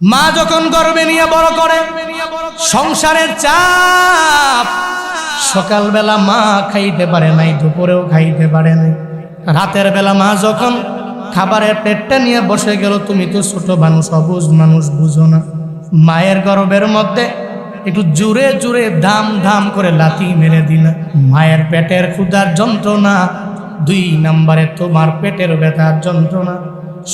মা যখন গর্ভে নিয়ে বড় করে, সংসারের চাপ, সকালবেলা মা খাইতে পারে নাই, দুপুরেও খাইতে পারে নাই, রাতের বেলা মা যখন খাবারের প্লেটটা নিয়ে বসে গেল, তুমি তো ছোট মানুষ, অবুঝ মানুষ, বুঝো না। মায়ের গর্ভের মধ্যে একটু জোরে জোরে ধাম ধাম করে লাথি মেরে দিলা। মায়ের পেটের ক্ষুধার যন্ত্রণা, 2 নম্বরে তোমার পেটের ব্যথার যন্ত্রণা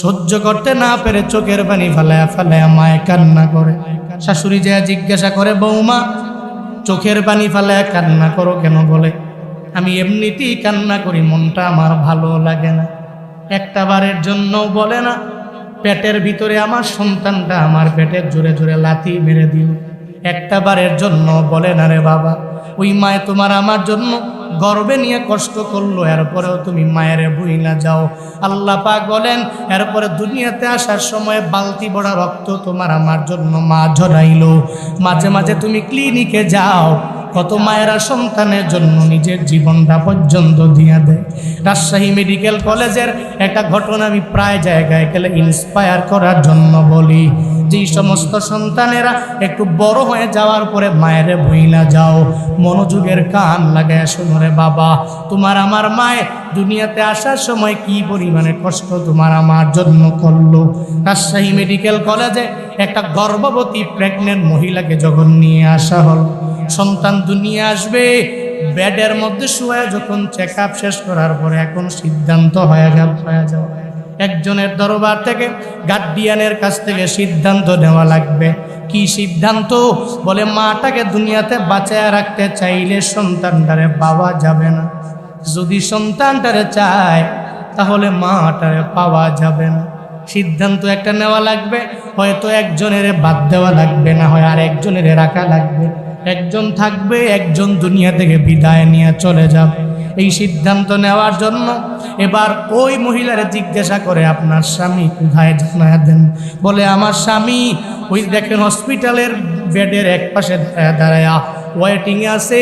সহ্য করতে না পেরে চোখের পানি ফালায়া ফালায়া মায়ে কান্না করে। শাশুড়ি যা জিজ্ঞাসা করে, বৌমা চোখের পানি ফালায়া কান্না করো কেন? বলে, আমি এমনিতেই কান্না করি, মনটা আমার ভালো লাগে না। একটা বারের জন্য বলে না, পেটের ভিতরে আমার সন্তানটা আমার পেটের জোরে জোরে লাথি মেরে দিল, একটা বারের জন্য বলে না রে বাবা। ওই মায়ে তোমার আমার জন্য গর্বে নিয়ে কষ্ট করলো, এরপরেও তুমি মায়ের ভুইলা যাও। আল্লাহ পাক বলেন, এরপরে দুনিয়াতে আসার সময় বালতি বড়া রক্ত তোমার আমার জন্য মা ঝরাইলো। মাঝে মাঝে তুমি ক্লিনিকে যাও, কত মায়েরা সন্তানের জন্য নিজের জীবনটা পর্যন্ত দিয়ে দেয়। রাজশাহী মেডিকেল কলেজের একটা ঘটনা আমি প্রায় জায়গায় গেলে ইন্সপায়ার করার জন্য বলি, যেই সমস্ত সন্তানেরা একটু বড় হয়ে যাওয়ার পরে মায়ের ভুইলা যাও, মনোযোগের কান লাগায় শোনো রে বাবা, তোমার আমার মায়ে দুনিয়াতে আসার সময় কি পরিমাণে কষ্ট তোমার আমার জন্য করলো। রাজশাহী মেডিকেল কলেজে একটা গর্ভবতী প্রেগনেন্ট মহিলাকে যখন নিয়ে আসা হল, সন্তান দুনিয়া আসবে, বেডের মধ্যে শুয়ে যখন চেক আপ শেষ করার পরে এখন সিদ্ধান্ত হয়ে যাও, একজনের দরবার থেকে, গার্ডিয়ানের কাছ থেকে সিদ্ধান্ত নেওয়া লাগবে। কি সিদ্ধান্ত? বলে, মাটাকে দুনিয়াতে বাঁচায় রাখতে চাইলে সন্তানটারে পাওয়া যাবে না, যদি সন্তানটারে চায় তাহলে মাটারে পাওয়া যাবে না। সিদ্ধান্ত একটা নেওয়া লাগবে, হয়তো একজনের বাদ দেওয়া লাগবে, না হয় আর একজনের রাখা লাগবে। একজন থাকবে, একজন দুনিয়া থেকে বিদায় নিয়ে চলে যাবে। এই সিদ্ধান্ত নেওয়ার জন্য এবার ওই মহিলারা জিজ্ঞাসা করে, আপনার স্বামী কোথায় জানায় দেন? বলে, আমার স্বামী ওই দেখেন হসপিটালের বেডের এক পাশে দাঁড়ায় ওয়েটিংয়ে আছে,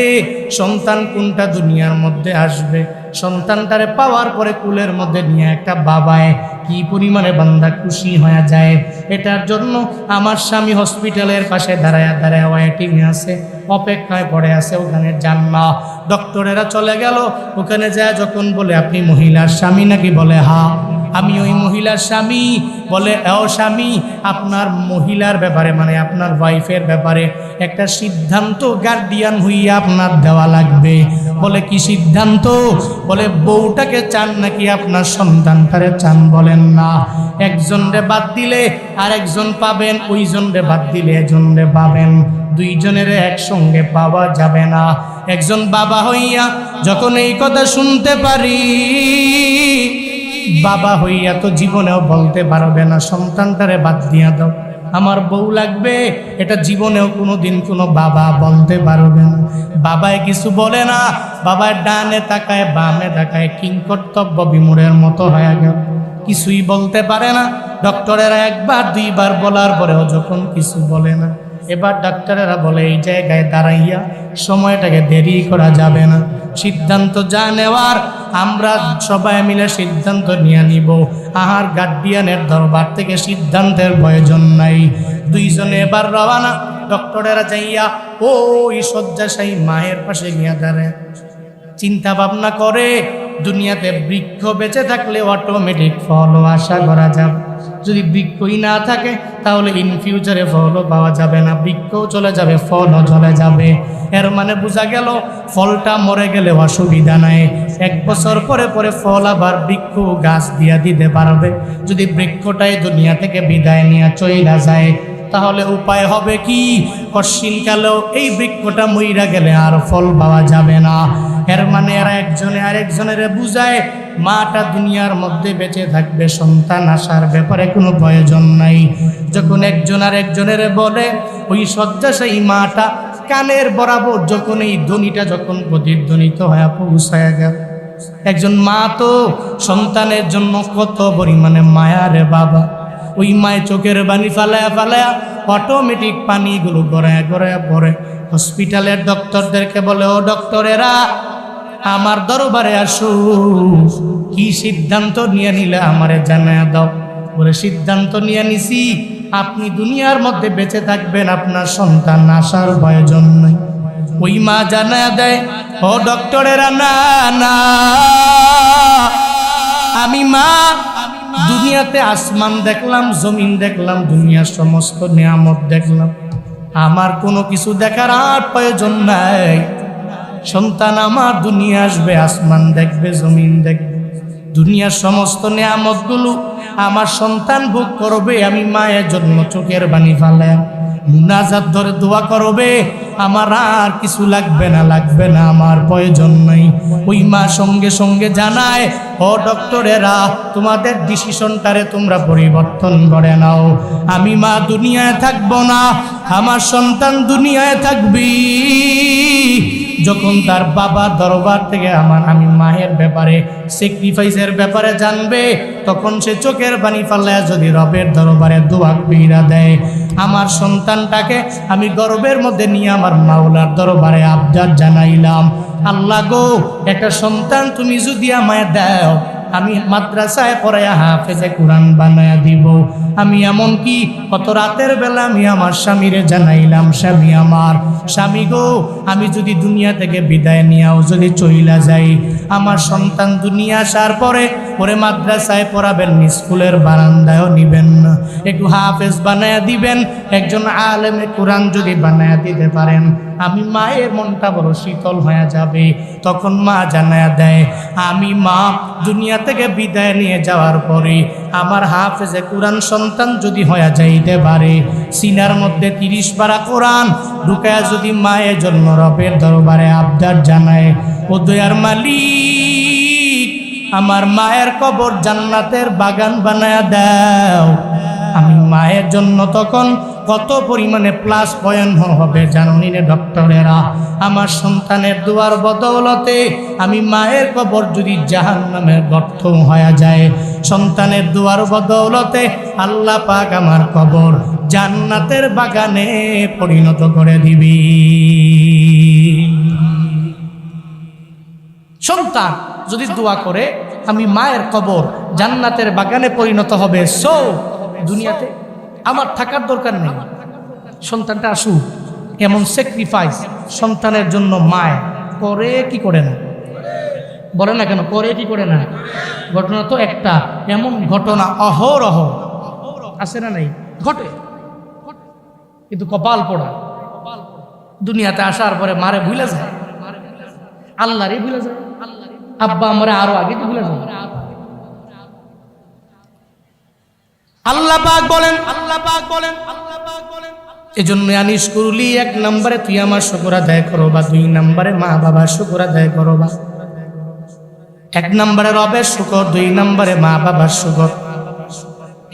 সন্তান কোনটা দুনিয়ার মধ্যে আসবে। সন্তানটারে পাওয়ার পরে কুলের মধ্যে নিয়ে একটা বাবায় কি পরিমাণে বান্দা খুশি হয়ে যায়। এটার জন্য আমার স্বামী হসপিটালের পাশে দাঁড়ায় ওয়েটিংয়ে আছে, অপেক্ষায় পড়ে আছে, ওখানে যান না। ডক্টরেরা চলে গেল, ওখানে যায় যখন বলে, আপনি মহিলার স্বামী নাকি? বলে, হ্যাঁ আমি ওই মহিলার স্বামী। বলে, ও স্বামী, আপনার মহিলার ব্যাপারে মানে আপনার ওয়াইফের ব্যাপারে একটা সিদ্ধান্ত গার্ডিয়ান হইয়া আপনার দেওয়া লাগবে। বলে, কি সিদ্ধান্ত? বলে, বউটাকে চান নাকি আপনার সন্তানটারে চান? বলেন না, একজনরে বাদ দিলে আর একজন পাবেন, ওইজনরে বাদ দিলে একজনরে পাবেন, দুইজনের একসঙ্গে পাওয়া যাবে না। একজন বাবা হইয়া যখন এই কথা শুনতে পারি, বাবা হইয়া তো জীবনেও বলতে পারবে না সন্তানটারে বাদ দিয়া দাও, আমার বউ লাগবে, এটা জীবনেও কোনোদিন কোনো বাবা বলতে পারবে না। বাবায় কিছু বলে না, বাবার ডানে তাকায় বামে তাকায়, কিংকর্তব্য বিমূঢ়ের মতো হয়ে গেল, কিছুই বলতে পারে না। ডক্টরেরা একবার দুইবার বলার পরেও যখন কিছু বলে না, এবার ডাক্তারেরা বলে, এই জায়গায় দাঁড়াইয়া সময়টাকে দেরি করা যাবে না, সিদ্ধান্ত যা নেওয়ার আমরা সবাই মিলে সিদ্ধান্ত নিয়ে নিব। আহার গার্ডিয়ানের দরবার থেকে সিদ্ধান্তের প্রয়োজন নাই। দুইজনে এবার রওনা। ডক্টরেরা যাইয়া ওই শয্যাশায়ী মায়ের পাশে গিয়া দাঁড়ায়, চিন্তা ভাবনা করে, দুনিয়াতে বৃক্ষ বেঁচে থাকলে অটোমেটিক ফলও আশা করা যাবে, যদি বৃক্ষই না থাকে তাহলে ইন ফিউচারে ফলও পাওয়া যাবে না, বৃক্ষও চলে যাবে, ফলও চলে যাবে। এর মানে বোঝা গেল ফলটা মরে গেলে অসুবিধা নাই, 1 বছর পরে পরে ফল আবার বৃক্ষ গাছ দিয়া দিতে পারবে। যদি বৃক্ষটাই দুনিয়া থেকে বিদায় নিয়ে চইলা যায় তাহলে উপায় হবে কি? অশ্বিনকালেও এই বৃক্ষটা মইরা গেলে আর ফল পাওয়া যাবে না। এর মানে এরা একজনে আরেকজনের বুঝায়, মাটা দুনিয়ার মধ্যে বেঁচে থাকবে, সন্তান আসার ব্যাপারে কোনো প্রয়োজন নাই। যখন একজন আরেকজনের বলে, ওই শয্যাশায়ী মাটা কানের বরাবর যখন এই ধ্বনিটা যখন প্রতিধ্বনিত হয়ে পৌঁছায় গেল, একজন মা তো সন্তানের জন্য কত পরিমাণে মায়া রে বাবা। ওই মায়ের চোখের পানি ফালায়া ফালায়া অটোমেটিক পানিগুলো গড়ায় গড়ায় পড়ে। হসপিটালের ডক্টরদেরকে বলে, ও ডক্টরেরা, আমার দরবারে আসো, কি সিদ্ধান্ত নিয়ে নিলে আমারে জানায় দাও। বলে, সিদ্ধান্ত নিয়ে নিছি, আপনি দুনিয়ার মধ্যে বেঁচে থাকবেন, আপনার সন্তান আসার প্রয়োজন নেই। ওই মা জানা দেয়, ও ডক্টরেরা, না না, আমি মা দুনিয়াতে আসমান দেখলাম, জমিন দেখলাম, দুনিয়ার সমস্ত নিয়ামত দেখলাম, আমার কোনো কিছু দেখার আর প্রয়োজন নাই। সন্তান আমার দুনিয়া আসবে, আসমান দেখবে, জমিন দেখবে, দুনিয়ার সমস্ত নিয়ামতগুলো আমার সন্তান ভোগ করবে। আমি মায়ের জন্য চোখের পানি ফালাম, মুনাজাত ধরে দোয়া করবে, আমার আর কিছু লাগবে না, লাগবে না, আমার প্রয়োজন নাই। ওই মা সঙ্গে সঙ্গে জানায়, ও ডক্টরেরা, তোমাদের ডিসিশনটারে তোমরা পরিবর্তন করে নাও। আমি মা দুনিয়ায় থাকবো না, আমার সন্তান দুনিয়ায় থাকবি। যখন তার বাবা দরবার থেকে আমি মায়ের ব্যাপারে, স্যাক্রিফাইসের ব্যাপারে জানবে, তখন সে চোখের পানি ফালায় যদি রবের দরবারে দোয়া কইরা দেয়, আমার সন্তানটাকে আমি গর্বের মধ্যে নিয়ে আমার মাওলার দরবারে আবদার জানাইলাম, আল্লাহ গো, একটা সন্তান তুমি যদি আমায় দাও, আমি মাদ্রাসায় পড়াইয়া হাফেজে কোরআন বানায়া দিব। আমি এমনকি কত রাতের বেলা আমি আমার স্বামীরে জানাইলাম, স্বামী আমার, স্বামী গো, আমি যদি দুনিয়া থেকে বিদায় নিয়েও যদি চইলা যাই, আমার সন্তান দুনিয়া আসার পরে ওরে মাদ্রাসায় পড়াবেন, স্কুলের বারান্দায়ও নিবেন না, একটু হাফেজ বানায়া দিবেন, একজন আলেমে কোরআন যদি বানায়া দিতে পারেন, আমি মায়ের মনটা বড় শীতল হয়ে যাবে। তখন মা জানায়া দেয়, আমি মা দুনিয়া থেকে বিদায় নিয়ে যাওয়ার পরে আমার হাফেজে কোরআন সন্তান যদি হয়ে যাইতে পারে, সিনার মধ্যে 30 পারা কোরআন ঢুকায়া যদি মায়ের জন্য রবের দরবারে আবদার জানায়, ও দয়ার মালিক, আমার মায়ের কবর জান্নাতের বাগান বানায়া দাও, আমি মায়ের জন্য তখন কত পরিমাণে প্লাস পয়েন্ট হবে জানি না ডক্টরেরা। আমার সন্তানের দুয়ার বদৌলতে আমি মায়ের কবর যদি জাহান্নামের গর্ত হয়ে যায়, সন্তানের দুয়ার বদৌলতে আল্লাহ পাক আমার কবর জান্নাতের বাগানে পরিণত করে দিবি। সন্তান যদি দোয়া করে, আমি মায়ের কবর জান্নাতের বাগানে পরিণত হবে। সো দুনিয়াতে আমার থাকার দরকার নেই, সন্তানটা আসুক। এমন স্যাক্রিফাইস সন্তানের জন্য মায় করে কি করে না, বলে না কেন, করে কি করে না? ঘটনা তো একটা, এমন ঘটনা অহরহ আছে না নাই, ঘটে, কিন্তু কপাল পোড়া। দুনিয়াতে আসার পরে মারে ভুলে যায়, আল্লাহরই ভুলে যায়, আব্বা আমরা আরো আগে তো ভুলে যায়। আল্লাহ পাক বলেন, এজন্য আনিস করলি, 1 নম্বরে তুই আমার শুকর আদায় করো, বা 2 নম্বরে মা বাবার শুকর আদায় করো, বা 1 নম্বরে রবের শুকর, 2 নম্বরে মা বাবার শুকর।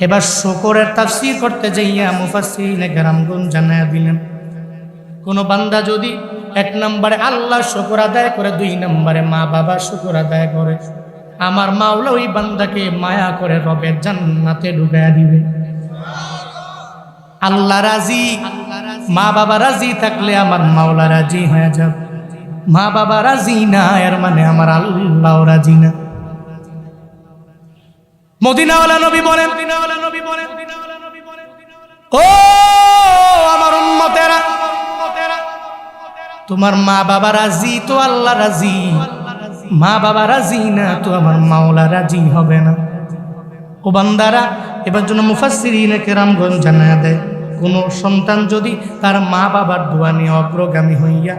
এবার শুকরের তাফসীর করতে যাইয়া মুফাসসিরিনে কেরামগণ জানায়া দিলেন, কোন বান্দা যদি 1 নম্বরে আল্লাহর শুকর আদায় করে, 2 নম্বরে মা বাবার শুকর আদায় করে, আমার মাওলা ওই বান্দাকে মায়া করে রবের জান্নাতে ঢুকায়া দিবে। আল্লাহ রাজি, মা বাবা রাজি থাকলে আমার মাওলা রাজি হয়ে যাবে। মা বাবা রাজি না, এর মানে আমার আল্লাহ রাজি না। মদিনাওয়ালা নবী বলেন, ও আমার উম্মতেরা, তোমার মা বাবা রাজি তো আল্লাহ রাজি, মা বাবা রাজি না তো আমার মাওলা রাজি হবে না। ও বান্দারা, এবার জন্য মুফাসসিরিনে কেরামগণ জানায়া দেয়, কোন সন্তান যদি তার মা বাবার দোয়া নিয়ে অগ্রগামী হইয়া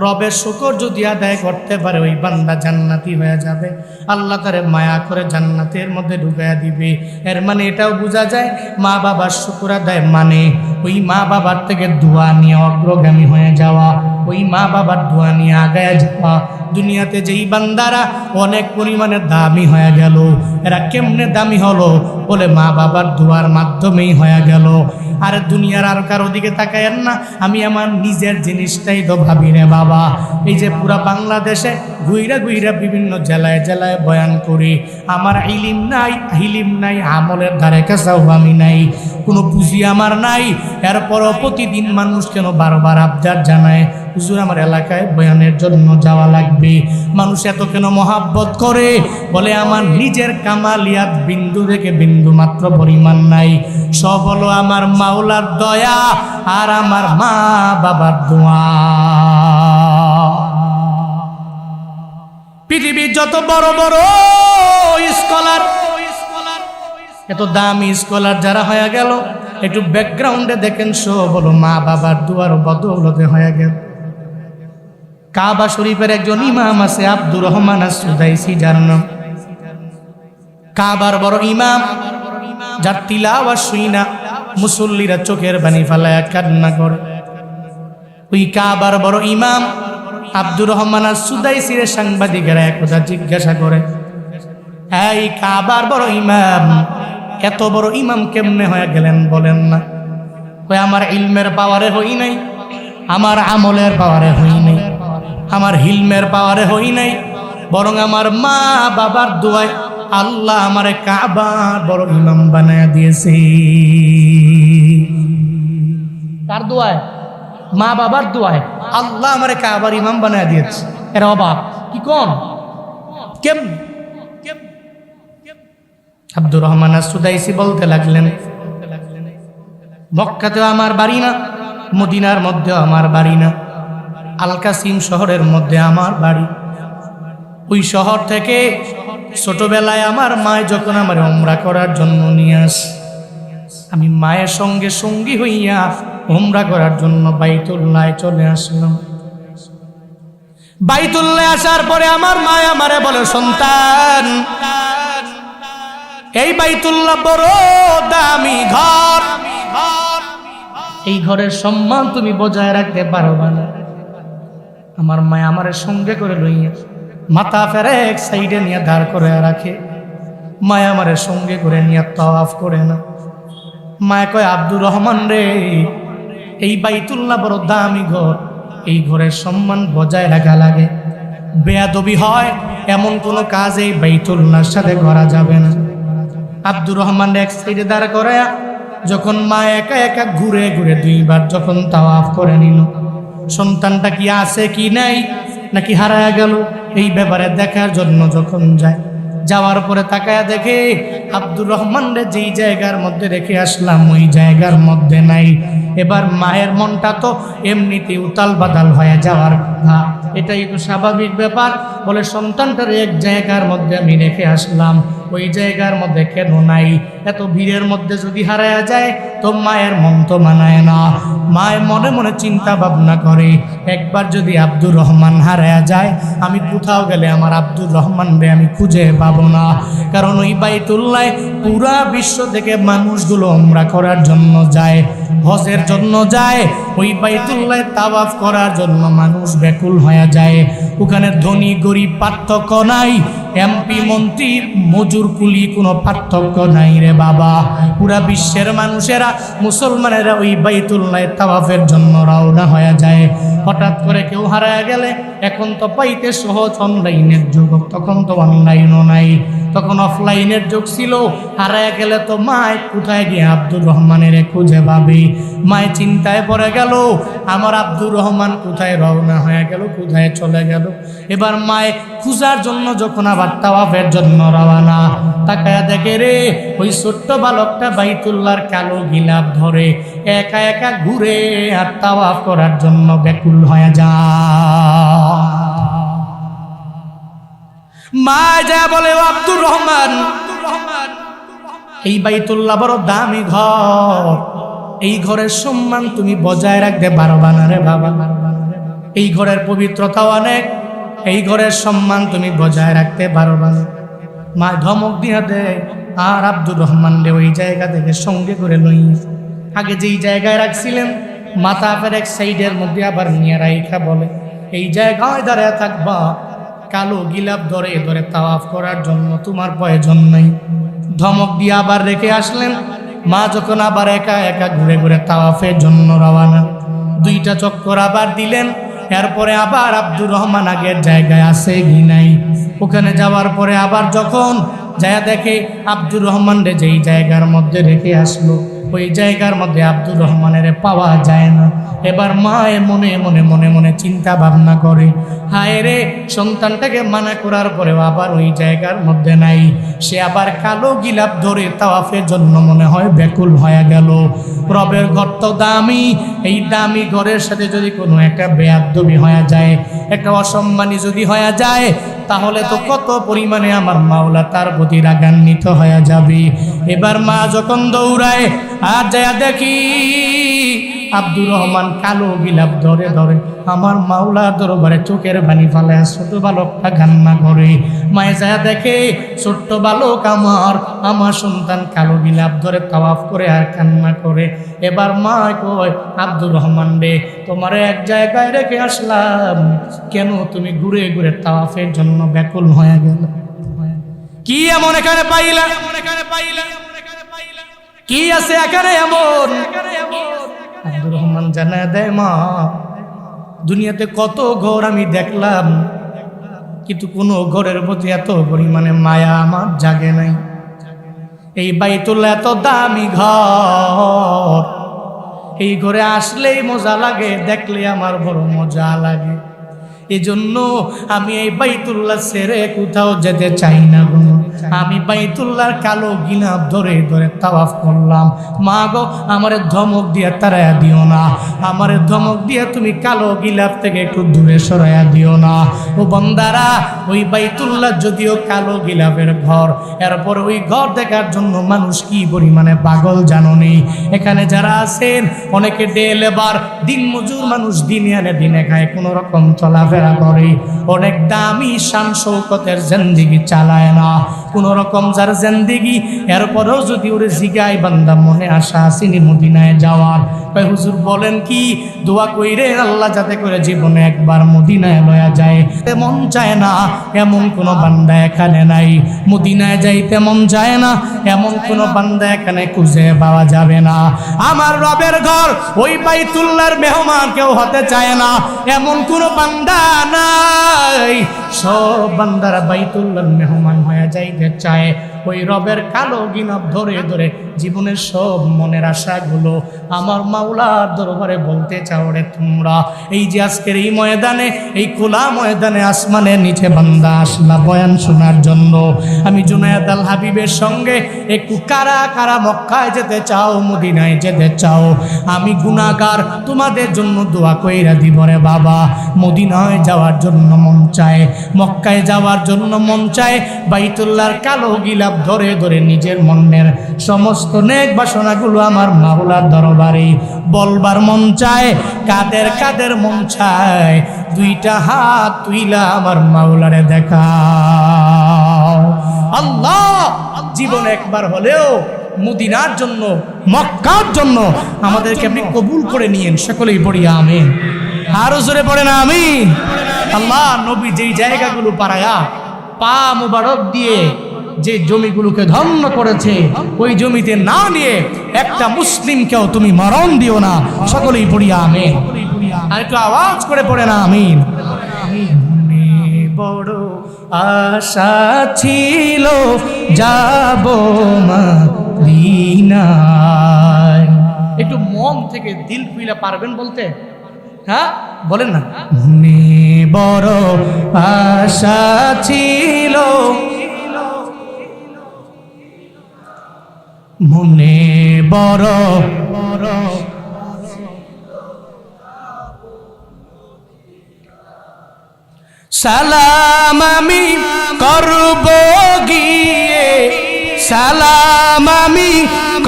রবের শুকর যদি আদায় করতে পারে, ওই বান্দা জান্নাতি হয়ে যাবে। আল্লাহ তারে মায়া করে জান্নাতের মধ্যে ঢুকাইয়া দিবে। এর মানে এটাও বোঝা যায়, মা বাবার শুকর আদায় মানে ওই মা বাবার থেকে দোয়া নিয়ে অগ্রগামী হয়ে যাওয়া, ওই মা বাবার দোয়া নিয়ে আগায় যাওয়া। দুনিয়াতে যেই বান্দারা অনেক পরিমাণে দামি হয়ে গেল, এরা কেমনে দামি হলো বলে মা বাবার দোয়ার মাধ্যমেই হয়ে গেল। আর দুনিয়ার আর কারো দিকে তাকায়েন না, আমি আমার নিজের জিনিসটাই তো ভাবি রে বাবা। এই যে পুরা বাংলাদেশে ঘুইরা ঘুইরা বিভিন্ন জেলায় জেলায় বয়ান করি, আমার ইলিম নাই, আমলের ধারে কাছেও আমি নাই, কোনো পুঁজি আমার নাই। এরপরও প্রতিদিন মানুষ কেন বারবার আবদার জানায়, হুজুর আমার এলাকায় বয়ানের জন্য যাওয়া লাগবে। মানুষ এত কেন মহাব্বত করে? বলে আমার নিজের কামালিয়াত বিন্দু থেকে বিন্দু মাত্র পরিমাণ নাই, সব হলো আমার মাওলার দয়া আর আমার মা বাবার দোয়া। পৃথিবীর যত বড় বড় স্কলার, এত দামি স্কলার যারা হয়ে গেল, একটু ব্যাকগ্রাউন্ডে দেখেন, সব হলো মা বাবার দুয়ার বদৌলতে হয়ে গেল। কাবা শরীফের একজন ইমাম আছে আব্দুর রহমান আস-সুদাইসি, যার নাম কাবার বড় ইমাম, যার তিলাওয়াত শুইনা মুসল্লিরা চোখের পানি ফেলায়া কান্না করে। ওই কাবার বড় ইমাম আব্দুর রহমান আস-সুদাইসির সাংবাদিকেরা একদা জিজ্ঞাসা করে, এই কাবার বড় ইমাম, এত বড় ইমাম কেমনে হয়ে গেলেন বলেন না? কই আমার ইলমের পাওয়ারে হই নাই, আমার আমলের পাওয়ারে হই নাই, আমার হিলমের পাওয়ারে হই নাই, বরং আমার মা বাবার দোয়ায় আল্লাহ আমারে কাবার বড় ইমাম বানায়া দিয়েছে। কার দোয়ায়? মা বাবার দোয়ায় আল্লাহ আমারে কাবার ইমাম বানায়া দিয়েছে। এর অবাক কি কোন কেম? আব্দুর রহমান আস-সুদাইসি বলতে লাগলেন, মক্কাতেও আমার বাড়ি না, মদিনার মধ্যেও আমার বাড়ি না, আল কাসিম শহরের মধ্যে আমার বাড়ি। ওই শহর থেকে ছোটবেলায় আমার মা যখন আমার উমরা করার জন্য নিয়ে আসে, আমি মায়ের সঙ্গে সঙ্গী হইয়া উমরা করার জন্য বাইতুল্লাহ চলে আসলাম। বাইতুল্লাহ আসার পরে আমার মা আমারে বলে, সন্তান, এই বাইতুল্লাহ বড় দামি ঘর, এই ঘরের সম্মান তুমি বজায় রাখতে পারবা না। আমার মা আমার সঙ্গে করে লইয়া মাথা ফেরে এক সাইডে নিয়ে দাঁড় করে রাখে, মায়া আমার সঙ্গে করে নিয়ে তাওয়াফ করে না। মায়া কয়, আব্দুর রহমান রে, এই বাইতুল্লাহ বড় দামি ঘর, এই ঘরের সম্মান বজায় রাখা লাগে। বেয়াদবি হয় এমন কোনো কাজ এই বাইতুল্লাহর সাথে করা যাবে না। আব্দুর রহমান এক সাইডে দাঁড় করায়া যখন মা একা একা ঘুরে ঘুরে দুইবার যখন তাওয়াফ করে নিল, সন্তানটা কি আছে কি নাই, নাকি হারায়া গেল, এই ব্যাপারে দেখার জন্য যখন যায়, যাওয়ার পরে তাকায়া দেখে আব্দুর রহমান রে যেই জায়গার মধ্যে রেখে আসলাম ওই জায়গার মধ্যে নাই। এবার মায়ের মনটা তো এমনিতে উতাল বাদাল হয়ে যাওয়ার কথা, এটাই তো স্বাভাবিক ব্যাপার। বলে, সন্তানটার এক জায়গার মধ্যে আমি রেখে আসলাম, ওই জায়গার মধ্যে কেন নাই? এত ভিড়ের মধ্যে যদি হারায়া যায় তো মায়ের মন তো মানায় না। মায়ের মনে মনে চিন্তা ভাবনা করে, একবার যদি আব্দুর রহমান হারায়া যায়, আমি কোথাও গেলে আমার আব্দুর রহমান রে আমি খুঁজে পাবো না। কারণ ওই বাইতুল্লাহ পুরা বিশ্ব থেকে মানুষগুলো উমরা করার জন্য যায়, হজের জন্য যায়, ওই বাইতুল্লাহ তাওয়াফ করার জন্য মানুষ ব্যাকুল হয়ে যায়। ওখানে ধনী গরিব পার্থক্য নাই, এমপি মন্ত্রী মজুর কুলি কোনো পার্থক্য নাই রে বাবা। পুরা বিশ্বের মানুষেরা, মুসলমানেরা ওই বাইতুল্লাহ তাওয়াফের জন্য রওনা হয়ে যায়। হঠাৎ করে কেউ হারায় গেলে, এখন তো পাইতে সহজ, অনলাইনের যুগ, তখন তো অনলাইনও নাই, তখন অফলাইনের যুগ ছিল। হারায় গেলে তো মায় কোথায় গিয়ে আব্দুর রহমানের খুঁজে পাবে? মায় চিন্তায় পড়ে গেল, আমার আব্দুর রহমান কোথায় রওনা হয়ে গেল, কোথায় চলে গেল। এবার মায় খুঁজার জন্য যখন আবার তাওয়াফের জন্য রওনা, তাকায়া দেখে রে ওই ছোট্ট বালকটা বাইতুল্লাহর কালো গিলাপ ধরে একা একা ঘুরে আর তাওয়াফ করার জন্য ব্যাকুল হয়ে যায়। মা যা বলে, ও আব্দুর রহমান, এই বাইতুল্লাহ বড় দামি ঘর, এই ঘরের সম্মান তুমি বজায় রাখতে পারবা না রে বাবা। এই ঘরের পবিত্রতা অনেক, এই ঘরের সম্মান তুমি বজায় রাখতে পারবা না। মা ধমক দিয়া দেয়, আর আব্দুর রহমান রে ওই জায়গা থেকে সঙ্গে করে লই, আগে যেই জায়গায় রাখছিলেন মাথা ফের এক সাইডের মধ্যে আবার নিয়ে রাইখা বলে, এই জায়গায় দাঁড়ায় থাকবা, কালো গিলাপ ধরে ধরে তাওয়াফ করার জন্য তোমার প্রয়োজন নাই। ধমক দিয়ে আবার রেখে আসলেন। মা যখন আবার একা একা ঘুরে ঘুরে তাওয়াফের জন্য রওনা, দুইটা চক্কর আবার দিলেন, এরপরে আবার আব্দুর রহমান আগের জায়গায় আছে কি নাই, ওখানে যাওয়ার পরে আবার যখন যায় দেখে আব্দুর রহমান রে যেই জায়গার মধ্যে রেখে আসলো ওই জায়গার মধ্যে আব্দুর রহমানের পাওয়া যায় না। এবার মায়ে মনে মনে মনে মনে চিন্তা ভাবনা করে, হায় রে, সন্তানটাকে মানা করার পরেও আবার ওই জায়গার মধ্যে নাই। সে আবার কালো গিলাপ ধরে তাওয়াফের জন্য মনে হয় ব্যাকুল হয়ে গেল। রবের ঘর তো দামি, এই দামি ঘরের সাথে যদি কোনো একটা বেয়াদবি হয়ে যায়, একটা অসম্মানী যদি হয়ে যায়, তাহলে তো কত পরিমাণে আমার মাওলা তার প্রতি রাগান্বিত হয়ে যাবে। এবার মা যখন দৌড়ায় আর যায় দেখি আব্দুর রহমান কালো গিলাপ ধরে ধরে আমার মাওলা দরবারে চোখের পানি ফেলে, ছোট বালকটা কান্না করে। মায়ে যায় দেখে ছোট্ট বালক আমার সন্তান কালো গিলাপ ধরে তাওয়াফ করে আর কান্না করে। এবার মা কয়, আব্দুর রহমান রে, তোমার এক জায়গায় রেখে আসলাম, কেন তুমি ঘুরে ঘুরে তাওয়াফের জন্য ব্যাকুল হয়ে গেল? কি এমন এখানে পাইলা? কি আছে এখানে এমন? আব্দুর রহমান জানায় দেয়, মা, দুনিয়াতে কত ঘর আমি দেখলাম, কিন্তু কোনো ঘরের প্রতি এত পরিমাণে মায়া আমার জাগে নাই। এই বাইতুল্লাহ এত দামি ঘর, এই ঘরে আসলেই মজা লাগে, দেখলে আমার বড় মজা লাগে। এই জন্য আমি এই বাইতুল্লাহ ছেড়ে কোথাও যেতে চাই না গো। আমি বাইতুল্লাহর কালো গিলাপ ধরে ধরে তাওয়াফ করলাম। মা গো, আমারে ধমক দিয়ে তাড়াইয়া দিও না, আমারে ধমক দিয়ে তুমি কালো গিলাপ থেকে একটু দূরে সরাইয়া দিও না। ও বান্দারা, ওই বাইতুল্লাহ যদিও কালো গিলাপের ঘর, এরপর ওই ঘর দেখার জন্য মানুষ কি পরিমাণে পাগল জানো নেই। এখানে যারা আছেন অনেকে ডে লেবার, দিন মজুর মানুষ, দিনে আনে দিনে খায়, কোনো রকম চলাফেরা করে, অনেক দামি শান শৌকতের জিন্দেগি চালায় না, কোন রকম যার জিন্দেগি। এরপরেও যদি ওরে জিগাই বান্দা মনে আশা আসেনি মদিনায় যাওয়ার, কয় হুজুর বলেন কি, দোয়া কইরে আল্লাহ যাতে করে জীবনে একবার মদিনায় লয়া যায়। মন চায় না এমন কোন বান্দা এখানে নাই, মদিনায় যাইতে মন চায় না এমন কোন বান্দা এখানে খুঁজে পাওয়া যাবে না। আমার রবের ঘর ওই বাইতুল্লাহর মেহমান কেউ হতে চায় না এমন কোন বান্দা নাই। সব বান্দারা বাইতুল্লাহর মেহমান হয়ে যাইতে চায়। ওই রবের কালো গিলাপ ধরে ধরে জীবনের সব মনের আশাগুলো আমার মাওলার দরবারে বলতে চাও রে তোমরা। এই যে আজকের এই ময়দানে, এই খোলা ময়দানে আসমানের নিচে বান্দা আসলা বয়ান শোনার জন্য, আমি জুনায়েদ আল হাবিবের সঙ্গে একটু কারা কারা মক্কায় যেতে চাও, মদিনায় যেতে চাও? আমি গুনাহগার, তোমাদের জন্য দোয়া কইরা দিব রে বাবা। মদিনায় যাওয়ার জন্য মন চায়, মক্কায় যাওয়ার জন্য মন চায়, বাইতুল্লাহর কালো গিলাপ ধরে ধরে নিজের মনের সমস্ত নেক বাসনাগুলো আমার মাওলার দরবারে বলবার মন চায়। কাদের কাদের মন চায়? দুইটা হাত তুইলা আমার মাওলারে দেখাও। আল্লাহ, জীবন একবার হলেও মদিনার জন্য, মক্কার জন্য আমাদেরকে আপনি কবুল করে নিয়েন। সকলেই পড়ি আমিন। আরো জোরে পড়েন আমিন। আল্লাহ, নবী যেই জায়গাগুলো পারায়া পা মুবারক দিয়ে যে জমিগুলোকে ধন্য করেছে, ওই জমিতে না নিয়ে একটা মুসলিমকেও তুমি মরণ দিও না। সকলেই পড়ি আমিন। আর একটু আওয়াজ করে পড়ে না আমিন। বড় আশা ছিল যাব মদিনায়। একটু মন থেকে দিল খুইলা পারবেন বলতে? হ্যাঁ, বলেন না। মনে বড় আশা ছিল, মনে বড় বড় সালাম আমি করব গিয়ে, সালাম আমি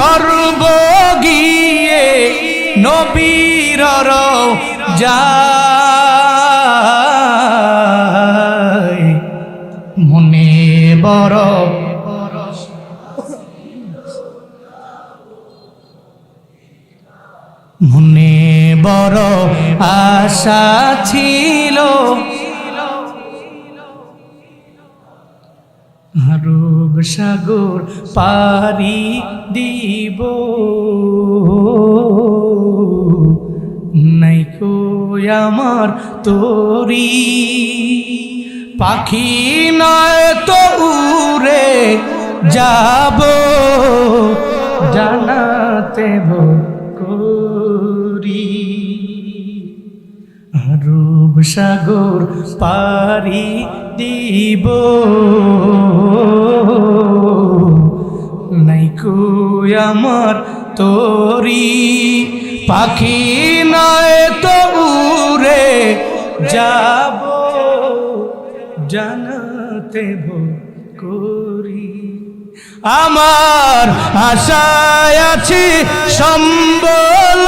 করব গিয়ে নবীর রওজায়। মনে বড় মনে বড় আশা ছিল, আরব সাগর পারি দিব, নাইকো আমার তোরি পাখি নয় তো উড়ে যাব জানাতে করি রূপ সাগর পারি দিব নাইকো আমার তোরি পাখি নয় তো উড়ে যাব জানাতে করি আমার আশায় আছি সম্বল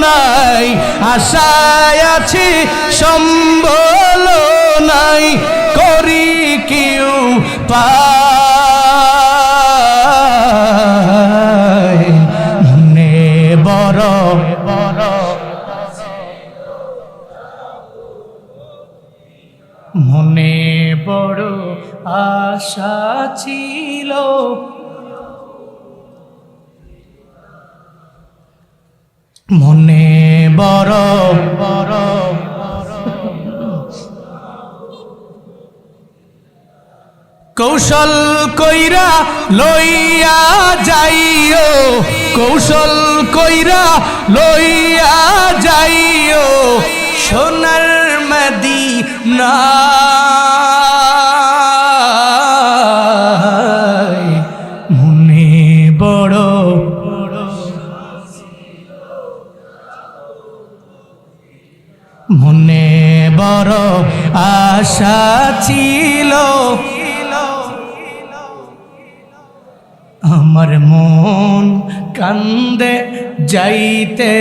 নাই আশায় আছি সম্বল নাই করি কেউ পায় মনে বড় মনে বড় আশা ছিল মনে বড় কৌশল কইরা লইয়া যাইও কৌশল কইরা লইয়া যাইও সোনার মদিনা মনে বড় মনে বড় আশা ছিল আমার মন কান্দে যাইতে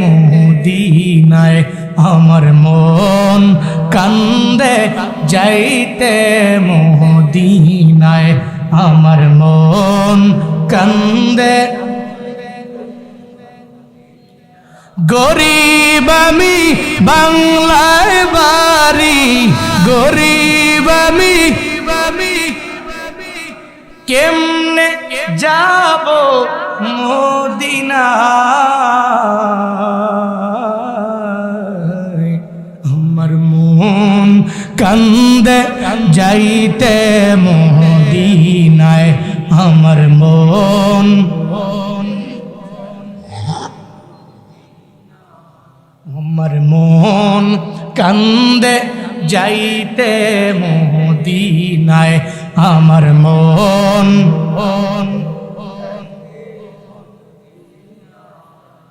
মদিনায় আমার মন কান্দে যাইতে মদিনায় আমার মন কান্দে গরিব আমি বাংলায় বাড়ি গরিব আমি কেমনে যাব মদিনায় আমার মন কান্দে যাইতে মদিনায় আমার মন আমার মন কান্দে যাইতে মদিনায় আমার মন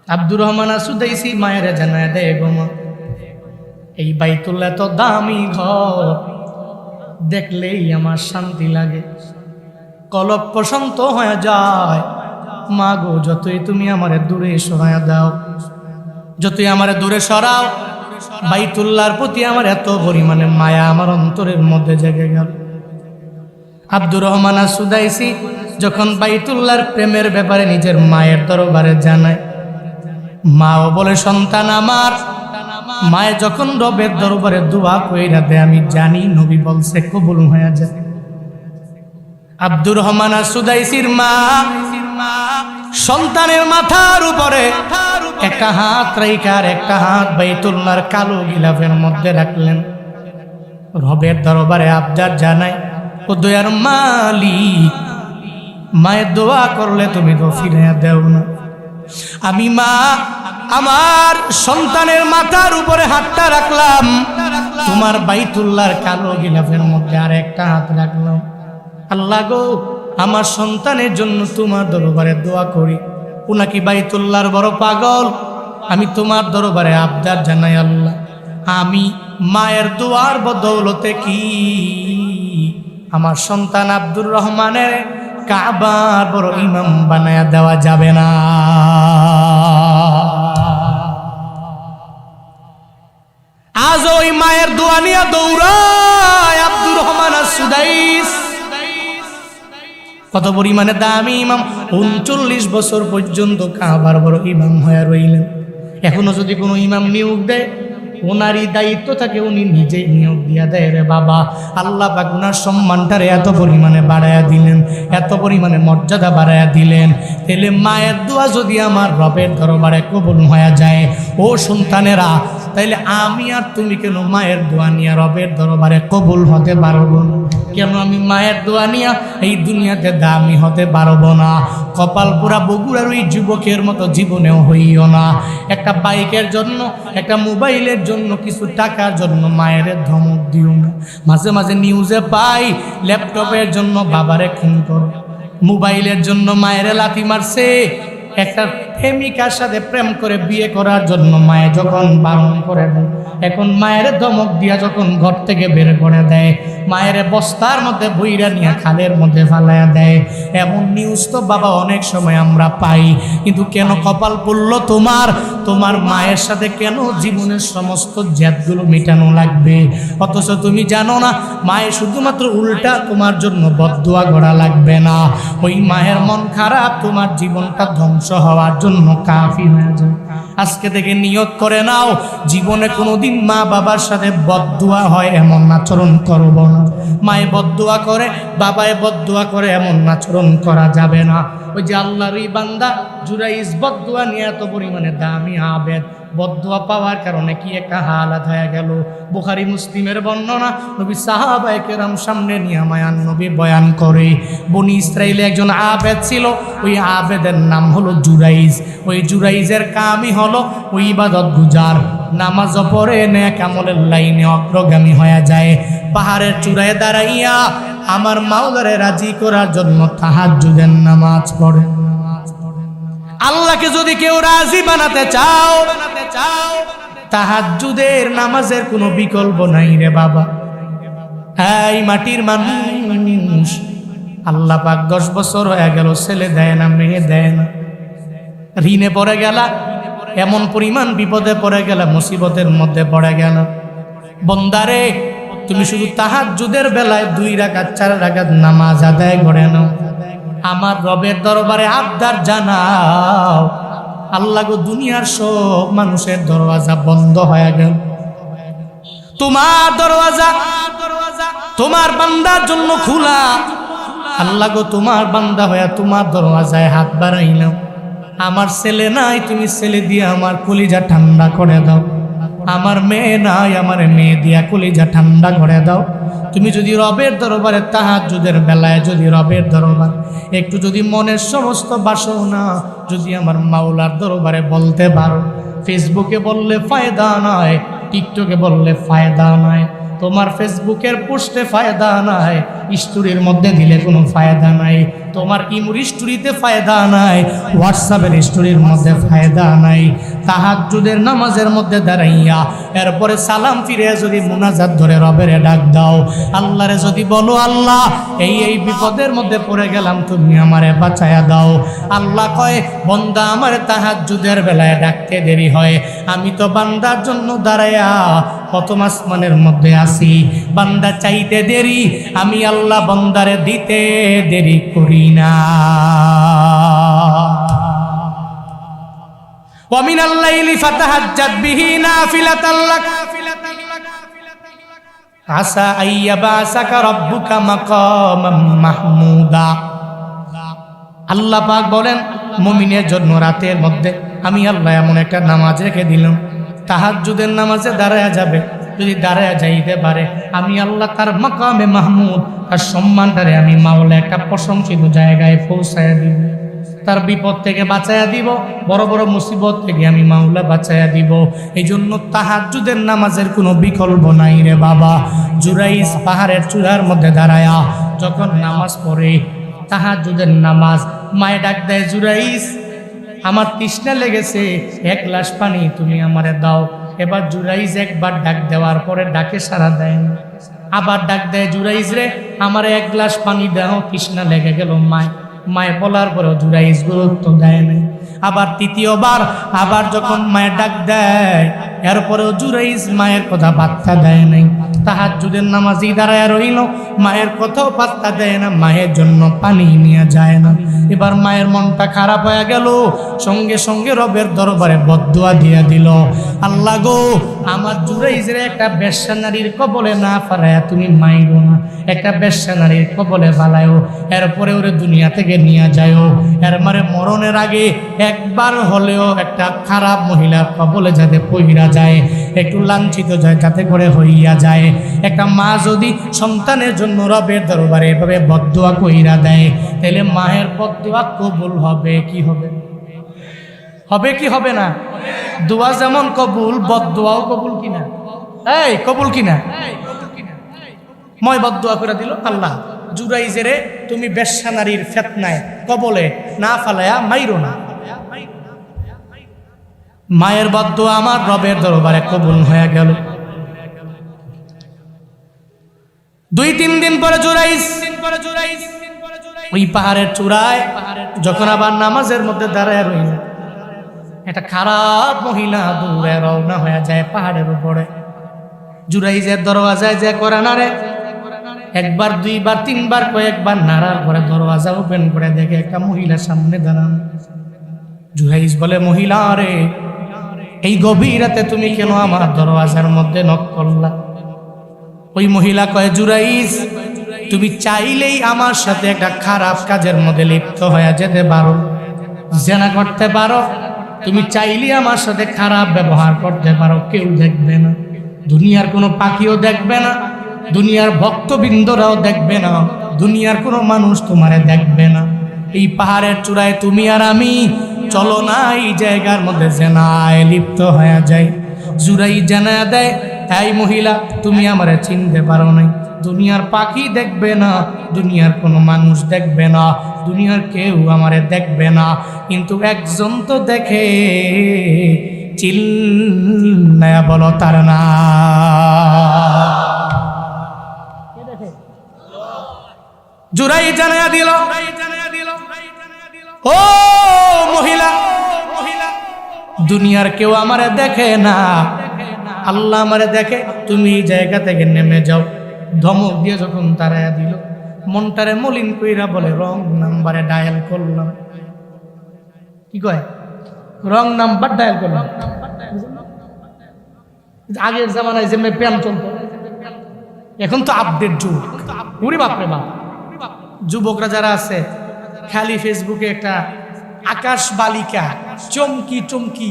আব্দুর রহমান আসুদাইসি মায়ের জানায় দেয় গো মা এই বাইতুল্লাহ তো দামি ঘর দেখলেই আমার শান্তি লাগে কলব প্রশান্ত হয়ে যায় মা গো যতই তুমি আমারে দূরে সরাইয়া দাও যতই আমারে দূরে সরাও বাইতুল্লাহর প্রতি আমার এত পরিমাণে মায়া আমার অন্তরের মধ্যে জেগে গেল আব্দুর রহমান আসুদাইসি যখন বাইতুল্লাহর প্রেমের ব্যাপারে নিজের মায়ের দরবারে জানায় মাও বলে সন্তান আমার মায়ে যখন রবের দরবারে দোয়া কইরা দেয় আমি জানি নবী বলছে কবুল হয়ে যায় আব্দুর রহমান আসুদাইসির মা সন্তানের মাথার উপরে একটা হাত রাইকার একটা হাত বাইতুল্লাহর কালো গিলাফের মধ্যে রাখলেন রবের দরবারে আবদার জানাই ও দয়ার মালিক মায়ের দোয়া করলে তুমি তো ফিরে দেও না আমি মা আমার সন্তানের মাথার উপরে হাতটা রাখলাম তোমার বাইতুল্লাহর কালো গিলাফের মধ্যে আর একটা হাত রাখলাম আল্লাহ গো আমার সন্তানের জন্য তোমার দরবারে দোয়া করি উনাকি বাইতুল্লাহর বড় পাগল আমি তোমার দরবারে আবদার জানাই আল্লাহ আমি মায়ের দোয়ার বদৌলতে কি আমার সন্তান আব্দুর রহমানের কাবার বড় ইমাম বানায়া দেওয়া যাবে না আজ ওই মায়ের দোয়া নিয়ে দৌড়ায় আব্দুর রহমান আসুদাইস কত পরিমাণে দামি ইমাম 39 বছর পর্যন্ত কাবার বড় ইমাম হয়ে রইলেন এখনো যদি কোনো ইমাম নিয়োগ দেয় ওনারই দায়িত্ব থাকে উনি নিজেই নিয়োগ দিয়া দেয় রে বাবা আল্লাহ পাক ওনার সম্মানটারে এত পরিমাণে বাড়ায়া দিলেন এত পরিমাণে মর্যাদা বাড়ায়া দিলেন তাহলে মায়ের দোয়া যদি আমার রবের দরবারে কবুল হয়ে যায় ও সন্তানেরা তাইলে আমি আর তুমি কেন মায়ের দোয়া নিয়ে রবের দরবারে কবুল হতে পারবো না? কেন আমি মায়ের দোয়া নিয়ে এই দুনিয়াতে দামি হতে পারবো না? কপাল পুরা বগুড়ার ওই যুবকের মতো জীবনেও হইও না। একটা বাইকের জন্য, একটা মোবাইলের জন্য, কিছু টাকার জন্য মায়ের ধমক দিও না। মাঝে মাঝে নিউজে পাই ল্যাপটপের জন্য বাবারে খুন করো, মোবাইলের জন্য মায়ের লাথি মারছে। একটা প্রেমিকার সাথে প্রেম করে বিয়ে করার জন্য মায়ে যখন বারণ করে দেয়, এখন মায়ের ধমক দিয়া যখন ঘর থেকে বের করে দেয়, মায়ের বস্তার মধ্যে বইরা নিয়ে খালের মধ্যে ফালাইয়া দেয়। এমন নিউজ তো বাবা অনেক সময় আমরা পাই। কিন্তু কেন কপাল পড়ল তোমার? তোমার মায়ের সাথে কেন জীবনের সমস্ত জেদগুলো মেটানো লাগবে? অথচ তুমি জানো না মায়ের শুধুমাত্র উল্টা তোমার জন্য বদদুয়া করা লাগবে না, ওই মায়ের মন খারাপ তোমার জীবনটা ধ্বংস হওয়ার জন্য কাফি হয়ে যায়। আজকে থেকে নিয়ত করে নাও, জীবনে কোনোদিন মা বাবার সাথে বদদুয়া হয় এমন আচরণ করব না। মায়ে বদদুয়া করে, বাবায় বদদুয়া করে, এমন আচরণ করা যাবে না। ওই যে আল্লাহর বান্দা জুরাইজ বদদুয়া নিয়ে এত পরিমাণে দামি আবেদ, বদদুয়া পাওয়ার কারণে কি একটা হালাত হয়ে গেল। বুখারী মুসলিমের বর্ণনা, নবী সাহাবায়ে কেরাম সামনে নিয়ে মায়ান নবী বয়ান করে, বনি ইসরাইলে একজন আবেদ ছিল, ওই আবেদের নাম হলো জুরাইজ। ওই জুরাইজের কামই হলো ওই ইবাদত গুজার, নামাজ পড়ে নেক আমলের লাইনে অগ্রগামী হয়ে যায়। পাহাড়ের চূড়ায় দাঁড়াইয়া আমার মাওলারে রাজি করার জন্য তাহাজ্জুদের নামাজ পড়ে। আল্লাহকে যদি কেউ রাজি বানাতে চাও, তাহাজ্জুদের নামাজের কোনো বিকল্প নাই রে বাবা। এই মাটির মানুষ, আল্লাহ পাক 10 বছর হয়ে গেল ছেলে দেয় না, মেয়ে দেয় না, ঋণে পড়ে গেলা, এমন পরিমাণ বিপদে পড়ে গেলা, মুসিবতের মধ্যে পড়ে গেল। বন্দারে তুমি শুধু তাহাজ্জুদের বেলায় 2 রাকাত 4 রাকাত নামাজ আদায় করে নাও, আমার রবের দরবারে আবদার জানাও। আল্লাহ গো, দুনিয়ার সব মানুষের দরওয়াজা বন্ধ হয়ে গেল, তোমার দরওয়াজা তোমার বান্দার জন্য খোলা। আল্লাহ গো, তোমার বান্দা হয়ে তোমার দরওয়াজায় হাত বাড়াইলাম। আমার ছেলে নাই, তুমি ছেলে দিয়ে আমার কলিজা ঠান্ডা করে দাও। আমার মেয়ে নাই, আমার মেয়ে দিয়া কলিজা ঠান্ডা করে দাও। তুমি যদি রবের দরবারে তাহাজ্জুদের বেলায় যদি রবের দরবার একটু যদি মনের সমস্ত বাসনা যদি আমার মাওলার দরবারে বলতে পারো, ফেসবুকে বললে ফায়দা নয়, টিকটকে বললে ফায়দা নয়, তোমার ফেসবুকের পোস্টে ফায়দা নাই, স্টোরির মধ্যে দিলে কোনো ফায়দা নাই, তোমার ইমোর স্টোরিতে ফায়দা নাই, হোয়াটসঅ্যাপের স্টোরির মধ্যে ফায়দা নাই। তাহাজ্জুদের নামাজের মধ্যে দাঁড়াইয়া এরপরে সালাম ফিরে যদি মুনাজাত ধরে রবের ডাক দাও, আল্লাহরে যদি বলো, আল্লাহ এই বিপদের মধ্যে পড়ে গেলাম, তুমি আমারে বাঁচায়া দাও। আল্লাহ কয়, বান্দা আমার তাহাজ্জুদের বেলায় ডাকতে দেরি হয়, আমি তো বান্দার জন্য দাঁড়াইয়া প্রথম আসমানের মধ্যে আসি। বান্দা চাইতে দেরি, আমি আল্লাহ বান্দারে দিতে দেরি করি না। ওয়া মিনাল লাইলি ফাতাহাজ্জাদ বিহি নাফিলাতাল লাক আসা আইয়াবাসাকা রাব্বুকা মাকামাম মাহমুদা। আল্লাহ পাক বলেন, মুমিনের জন্য রাতের মধ্যে আমি আল্লাহ এমন একটা নামাজ রেখে দিলাম, তাহাজ্জুদের নামাজে দাঁড়ায়া যাবে, যদি দাঁড়ায়া যাইতে পারে আমি আল্লাহ তার মাকামে মাহমুদ, তার সম্মানটারে আমি মাওলা একটা প্রশংসিত জায়গায় পৌঁছায়া দিব, তার বিপদ থেকে বাঁচায়া দিব, বড় বড় মুসিবত থেকে আমি মাওলা বাঁচায়া দিব। এই জন্য তাহাজ্জুদের নামাজের কোনো বিকল্প নাই রে বাবা। জুরাইজ পাহাড়ের চূড়ার মধ্যে দাঁড়ায়া যখন নামাজ পড়ে, তাহাজ্জুদের নামাজ, মায়ে ডাক দেয়, জুরাইজ আমার তৃষ্ণা লেগেছে, 1 গ্লাস পানি তুমি আমারে দাও। এবার জুরাইজ একবার ডাক দেওয়ার পরে ডাকে সাড়া দেয় না, আবার ডাক দেয়, জুরাইজ রে আমার 1 গ্লাস পানি দাও, তৃষ্ণা লেগে গেল। মায়ে বলার পরেও জুরাইজ গুরুত্ব দেয় না। আবার তৃতীয়বার আবার যখন মায়ের ডাক দেয়, এরপরেও জুরাইজ মায়ের কথা বার্তা দেয় নাই। তাহাজ্জুদের নামাজি দাঁড়ায় রইল, মায়ের কথাও পাত্তা দেয় না, মায়ের জন্য পানি নিয়ে যায় না। এবার মায়ের মনটা খারাপ হয়ে গেল, সঙ্গে সঙ্গে রবের দরবারে বদদুয়া দিয়ে দিল, আল্লাহ গো, আমার জুরাইজের একটা বেশ্যা নারীর কবলে না ফালায়া তুমি মাইরো না, একটা বেশ্যা নারীর কবলে ফালায়ও, এরপরে ওরে দুনিয়া থেকে নিয়ে যায়ও, এর মানে মরণের আগে একবার হলেও একটা খারাপ মহিলার কবলে যাতে পইরা যায়, একটু লাঞ্ছিত যায় যাতে করে হইয়া যায়। একটা মা যদি সন্তানের জন্য রবের দরবারে এভাবে বদদুয়া কইরা দেয়, তাহলে মায়ের বদদুয়া কবুল হবে কি হবে? হবে কি হবে না? দোয়া যেমন কবুল, বদদুয়াও কবুল কিনা? এই কবুল কিনা? ময় বদদুয়া করে দিল, আল্লাহ জুরাইজেরে তুমি বেশ্যা নারীর ফিতনায় কবলে না ফালায়া মাইরো না। মায়ের বদদুয়া আমার রবের দরবারে কবুল হয়ে গেল। 2-3 দিন পরে জুরাইজ ওই পাহাড়ের চূড়ায় যখন আবার নামাজের মধ্যে দাঁড়ায় রইল, একটা খারাপ মহিলা দৌড়ে রওনা হয়ে যায় পাহাড়ের উপরে। জুরাইজের দরওয়াজায় যে করে নাড়ে, একবার, দুইবার, তিনবার, কয়েকবার নাড়ার পরে দরওয়াজা ওপেন করে দেখে একটা মহিলা সামনে দাঁড়ান। জুরাইজ বলে, মহিলা রে, এই গভীর রাতে তুমি কেন আমার দরওয়াজার মধ্যে নক করলা? ওই মহিলা কয়, জুরাইজ, তুমি চাইলেই আমার সাথে একটা খারাপ কাজের মধ্যে লিপ্ত হয়ে যেতে পারো, জেনা করতে পারো, তুমি চাইলেই আমার সাথে খারাপ ব্যবহার করতে পারো, কেউ দেখবে না, দুনিয়ার কোনো পাখিও দেখবে না, দুনিয়ার ভক্তবৃন্দরাও দেখবে না, দুনিয়ার কোনো মানুষ তোমারে দেখবে না। এই পাহাড়ের চূড়ায় তুমি আর আমি, চলো না এই জায়গার মধ্যে জেনায় লিপ্ত হয়ে যায়। জুরাই জানা দেয়, এই মহিলা, তুমি আমারে চিনতে পারো নাই, দুনিয়ার পাখি দেখবে না, দুনিয়ার কোনো মানুষ দেখবে না, দুনিয়ার কেউ আমারে দেখবে না, কিন্তু একজন তো দেখে, চিল্লায়া বলো তার না। জুরাই জানায়া দিল, ও মহিলা, দুনিয়ার কেউ আমারে দেখে না, আল্লাহ আমারে দেখে, তুমি এই জায়গা থেকে নেমে যাও। ধমক দিয়ে যখন তারায়া দিল, মনটারে মলিন কইরা বলে, রং নাম্বারে ডায়াল করলাম। কি কয়? রং নাম্বার ডায়াল করলাম। আগের জামানায় যেমনি প্যান চলত, এখন তো আপডেট যুগ। ওরে বাপরে বাপ, যুবকরা যারা আছে খালি ফেসবুকে একটা আকাশ বালিকা চমকি চমকি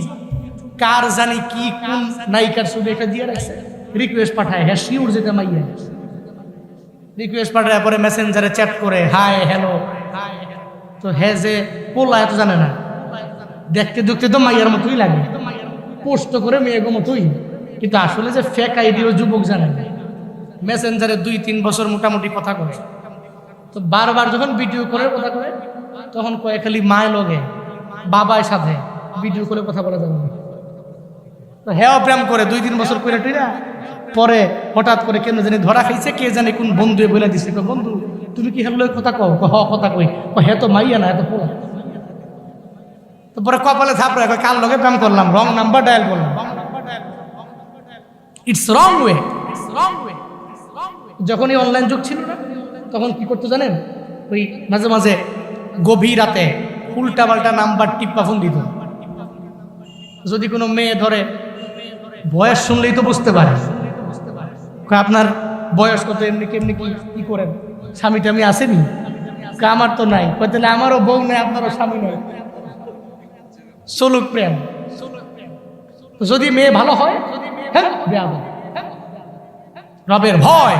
কার জানি কি কোন নায়িকার ছবি একটা দিয়ে রাখছে, রিকোয়েস্ট পাঠায়, হ্যাঁ শিউর যেটা মাইয়া রিকোয়েস্ট পাঠায়, পরে মেসেঞ্জারে চ্যাট করে, হাই হ্যালো, তো হ্যাঁ যে পোলা এত জানে না, দেখতে দেখতে তো মাইয়ার মতোই লাগে, পোস্ট করে মেয়েগো মতোই, কিন্তু আসলে যে ফেক আইডিও যুবক জানে না। মেসেঞ্জারে 2-3 বছর মোটামুটি কথা কয়, তো বারবার যখন ভিডিও কলের কথা কয়, তখন কয়ে খালি মায় লগে বাবার সাথে ভিডিও করে কথা বলা যাবে না। তো হ্যাঁ প্রেম করে 2-3 বছর করে টুইরা, পরে হঠাৎ করে কেন জানি ধরা খাইছে, কে জানে কোন বন্ধু বলে দিছে, বন্ধু তুমি কি হ্যালো কথা কও? হ কথা কই। হ্যাঁ তো মাইয়া না, এত পোলা। তো পরে কপালে থাপড়ে, কার লগে প্রেম করলাম, রং নাম্বার ডায়াল করলাম। It's wrong way. যখনই অনলাইন যুগ ছিল না, তখন কি করতো জানেন, ওই মাঝে মাঝে গভীর রাতে উল্টা পাল্টা নাম্বার টিপ্পা ফোন দিত। যদি কোনো মেয়ে ধরে, বয়স শুনলেই তো বুঝতে পারে, আপনার বয়স কত, এমনি কেমনি কি করেন, স্বামী টামি আসেনি? আমার তো নাই। তাহলে আমারও বউ নেই, আপনারও স্বামী নেই, চলুক প্রেম। যদি মেয়ে ভালো হয়, হ্যাঁ রবের ভয়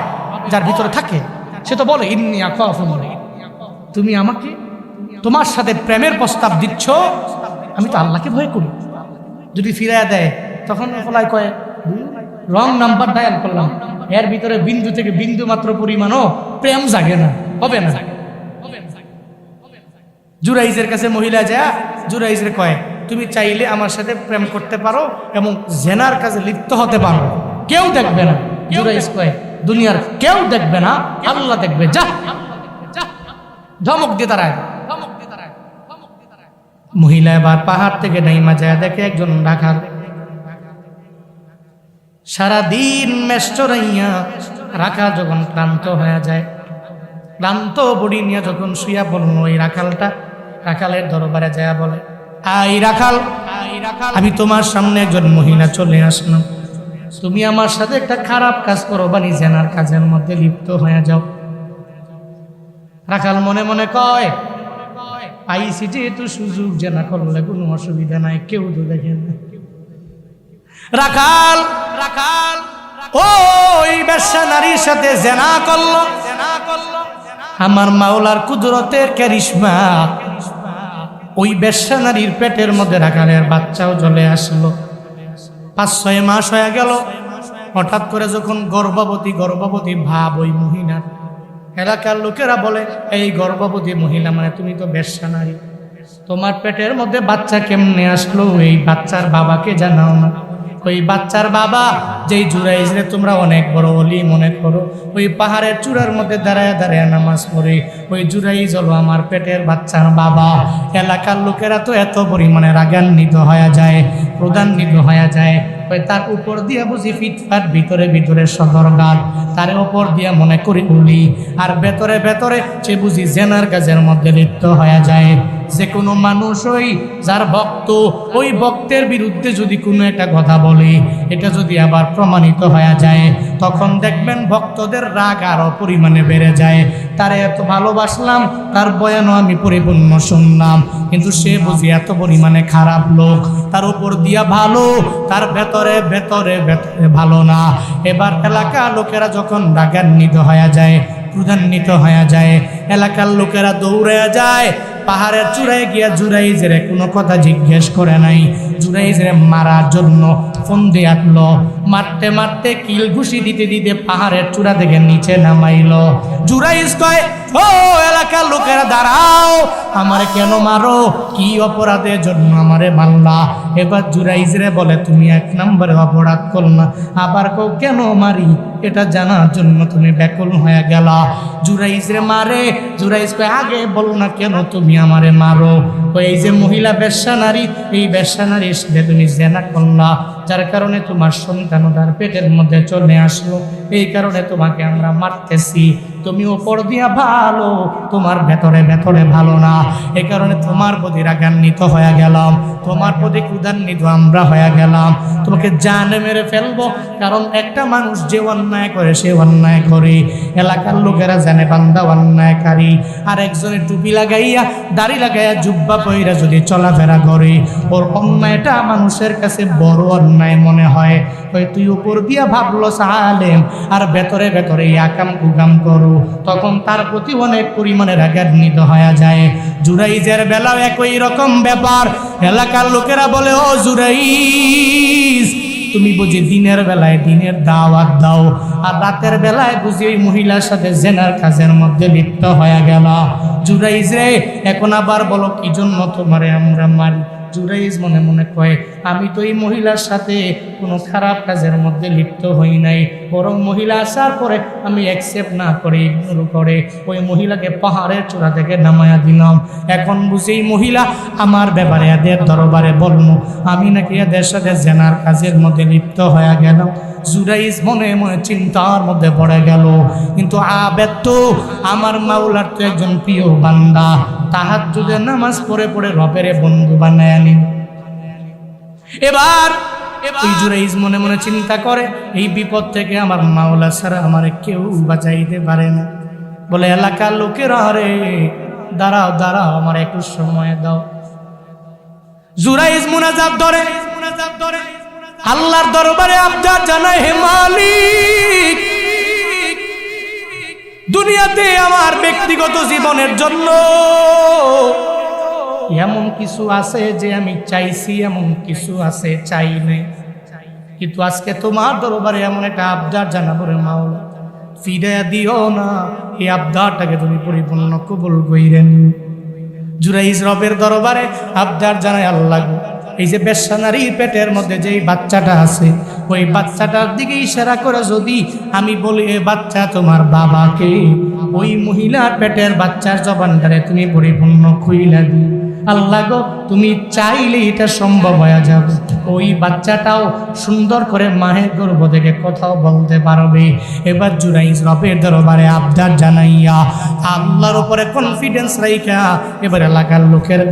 যার ভিতরে থাকে, সে তো বলে, ইন্নী আখাফুল্লাহ, তুমি আমাকে তোমার সাথে প্রেমের প্রস্তাব দিচ্ছ, আমি তো আল্লাহকে ভয় করি। যদি ফিরাইয়া দেয়, তখন ফলায় কয়, রং নাম্বার ডায়াল করলাম, এর ভিতরে বিন্দু থেকে বিন্দু মাত্র পরিমাণও প্রেম জাগে না, হবে না। জুরাইজের কাছে মহিলা যায়, জুরাইজের কয়, তুমি চাইলে আমার সাথে প্রেম করতে পারো এবং জেনার কাজে লিপ্ত হতে পারো, কেউ দেখবে না। জুরাইজ কয়, দুনিয়ার কেউ দেখবে না, আল্লাহ দেখবে, যা। ধমক দিয়ে তারায়। মহিলা এবার পাহাড় থেকে নাইমা যায়, দেখে একজন রাখাল, সারাদিন মেষ্টরাইয়া রাখা যখন ক্লান্ত হয়ে যায়, ক্লান্ত বডি নিয়ে যখন শুইয়া পড়ল, ওই রাখালের দরবারে যায় বলে, আই রাখাল, আমি তোমার সামনে একজন মহিলা চলে আসলাম, তুমি আমার সাথে একটা খারাপ কাজ করো, বানি জেনার কাজের মধ্যে লিপ্ত হয়ে যাও। রাখাল মনে মনে কয়, পাইছি যেহেতু সুযোগ, জেনা করলে কোনো অসুবিধা নাই, কেউ তো দেখে না। রাখাল ওই বেশ্যা নারীর সাথে জেনা করলো। আমার মাওলার কুদরতের কারিশমা, ওই বেশ্যা নারীর পেটের মধ্যে রাখালের বাচ্চাও চলে আসলো। 5-6 মাস হয়ে গেল। হঠাৎ করে যখন গর্ভবতী ভাব ওই মহিলার, এলাকার লোকেরা বলে, এই গর্ভবতী মহিলা মানে তুমি তো বেশ্যা নারী, তোমার পেটের মধ্যে বাচ্চা কেমনে আসলো? এই বাচ্চার বাবাকে জানাও না? ওই বাচ্চার বাবা যেই জুরাইজরে তোমরা অনেক বড় অলি মনে করো, ওই পাহাড়ের চূড়ার মধ্যে দাঁড়ায় নামাজ পড়ে, ওই জুরাইজ হলো আমার পেটের বাচ্চার বাবা। এলাকার লোকেরা তো এত পরিমাণে রাগান্বিত হয়ে যায়, ক্রোধান্বিত হয়ে যায়, ওই তার উপর দিয়া বুঝি ফিটফাট ভিতরে সদরঘাট, তার উপর দিয়া মনে করি উলি, আর ভেতরে সে বুঝি জেনার কাজের মধ্যে লিপ্ত হয়ে যায়। যে কোনো মানুষ ওই যার ভক্ত, ওই ভক্তের বিরুদ্ধে যদি কোনো একটা কথা বলে, এটা যদি আবার প্রমাণিত হয়ে যায়, তখন দেখবেন ভক্তদের রাগ আরো পরিমাণে বেড়ে যায়। তারে এত ভালোবাসলাম, তার বয়ানও আমি পরিপূর্ণ শুনলাম, কিন্তু সে বুঝি এত পরিমাণে খারাপ লোক, তার উপর দিয়া ভালো, তার ভেতরে ভালো না। এবার এলাকার লোকেরা যখন রাগান্বিত হয়ে যায়, ক্রোধান্বিত হয়ে যায়, এলাকার লোকেরা দৌড়ে যায় পাহাড়ের চূড়ায় গিয়া জুরাইজের কোনো কথা জিজ্ঞেস করে নাই, জুরাইজের মারার জন্য ফোন দিয়ে আটলো। মারতে কিল ঘুষি দিতে পাহাড়ের চূড়া থেকে নিচে নামাইল। জুরাইজ কয়, ও এলাকার লোকেরা দাঁড়াও, আমারে কেন মারো? কি অপরাধের জন্য আমারে মারলা? এবার জুরাইজরে বলে, তুমি 1 নম্বরে অপরাধ করলা, আবার কেউ কেন মারি এটা জানার জন্য তুমি ব্যাকুল হয়ে গেলা। জুরাইজরে মারে। জুরাইজ কয়, আগে বলো না কেন তুমি আমারে মারো? এই যে মহিলা বেশ্যা নারী, এই বেশ্যা নারীর সাথে তুমি জেনা করলা, যার কারণে তোমার সন্তান তার পেটের মধ্যে চলে আসলো, এই কারণে তোমাকে আমরা মারতেছি। তুমি উপর দিয়া ভালো, তোমার ভেতরে ভালো না, এই কারণে তোমার প্রতি রাগান্বিত হয়ে গেলাম, তোমার প্রতি ক্রোধান্বিত আমরা হয়ে গেলাম, তোমাকে জানে মেরে ফেলবো। কারণ একটা মানুষ যে অন্যায় করে সে অন্যায় করে, এলাকার লোকেরা জানে বান্দা অন্যায়কারী। আর একজনের টুপি লাগাইয়া, দাড়ি লাগাইয়া, জুব্বা পইরা যদি চলাফেরা করে, ওর অন্যায়টা মানুষের কাছে বড় অন্যায় মনে হয়। ওই তুই উপর দিয়া ভাবলো সালেম, আর ভেতরে আকাম কুকাম করো, তখন তার প্রতি অনেক পরিমাণে রাগান্বিত হয়ে যায়। জুরাইজের বেলাও একই রকম ব্যাপার। এলাকার লোকেরা বলে, ও জুরাইজ, তুমি বুঝি দিনের বেলায় দিনের দাওয়াত দাও, আর রাতের বেলায় বুঝি ওই মহিলার সাথে জেনার কাজের মধ্যে লিপ্ত হয়ে গেল। জুরাইজ রে, এখন আবার বলো কি জন্য তোমারে আমরা মারি? জুরাইজ মনে মনে কয়, আমি তো এই মহিলার সাথে কোনো খারাপ কাজের মধ্যে লিপ্ত হই নাই, বরং মহিলা আসার পরে আমি অ্যাকসেপ্ট না করে, ইগনোর করে ওই মহিলাকে পাহাড়ের চূড়া থেকে নামায়া দিলাম। এখন বুঝি এই মহিলা আমার ব্যাপারে এদের দরবারে বলল আমি নাকি এদের সাথে জেনার কাজের মধ্যে লিপ্ত হয়ে গেল। জুরাইজ মনে চিন্তার মধ্যে পড়ে গেল, কিন্তু আবেদ তো আমার মাওলার তো একজন প্রিয় বান্দা, তাহাজ্জুদের নামাজ পড়ে রবেরে বন্ধু বানায় আনেন। এবার ওই জুরাইজ মনে চিন্তা করে, এই বিপদ থেকে আমার মাওলা ছাড়া আমার কেউ বাঁচাইতে পারে না। বলে, এলাকার লোকেরা, রে দাঁড়াও, আমার একটু সময় দাও। জুরাইজ মুনাজাত ধরে আল্লাহর দরবারে আবদার জানায়, হে মালিক, দুনিয়াতে আমার ব্যক্তিগত জীবনের জন্য এমন কিছু আছে যে আমি চাইছি, এমন কিছু আছে চাই নাই, কিন্তু আজকে তোমার দরবারে এমন একটা আবদার জানাবো রে মাওলা, ফিরে দিও না, এই আবদারটাকে তুমি পরিপূর্ণ কবুল কইরেন। জুরাইজ রবের দরবারে আবদার জানায়, আল্লাহ গো, এই যে বেশ্যা নারীর পেটের মধ্যে যেই বাচ্চাটা আছে, ওই বাচ্চাটার দিকে ইশারা করে যদি আমি বলি এ বাচ্চা তোমার বাবাকে, ওই মহিলার পেটের বাচ্চার জবানটারে তুমি পরিপূর্ণ খুইলা দি, আল্লাহ গো তুমি চাইলে এটা সম্ভব হয়ে যাবে। ওই বাচ্চাটাও সুন্দর করে মায়ের গর্ভ থেকে কথাও বলতে পারবে। এবার জুরাইজ রবের দরবারে আবদার জানাইয়া আল্লাহর উপরে কনফিডেন্স রাইখা এবার এলাকার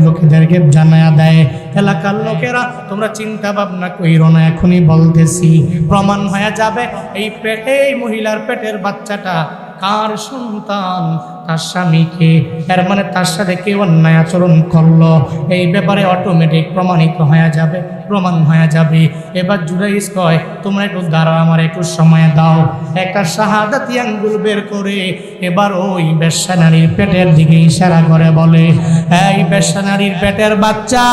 লোকেদেরকে জানায়া দেয়, এলাকার লোকেরা তোমরা চিন্তা ভাবনা কইরো না, এখনই বলতেছি প্রমাণ হয়ে যাবে এই মহিলার পেটের বাচ্চাটা কার সন্তান, তার স্বামীকে, এর মানে তার সাথে কেউ অন্যায় আচরণ করলো, এই ব্যাপারে অটোমেটিক প্রমাণিত হয়ে যাবে, প্রমাণ হয়ে যাবে। এবার জুরাইজ কয় তোমরা একটু দাঁড়াও, আমার একটু সময় দাও। একটা শাহাদাতি আঙ্গুল বের করে এবার ওই বেশ্যা নারীর পেটের দিকে ইশারা করে বলে, এই বেশ্যা নারীর পেটের বাচ্চা,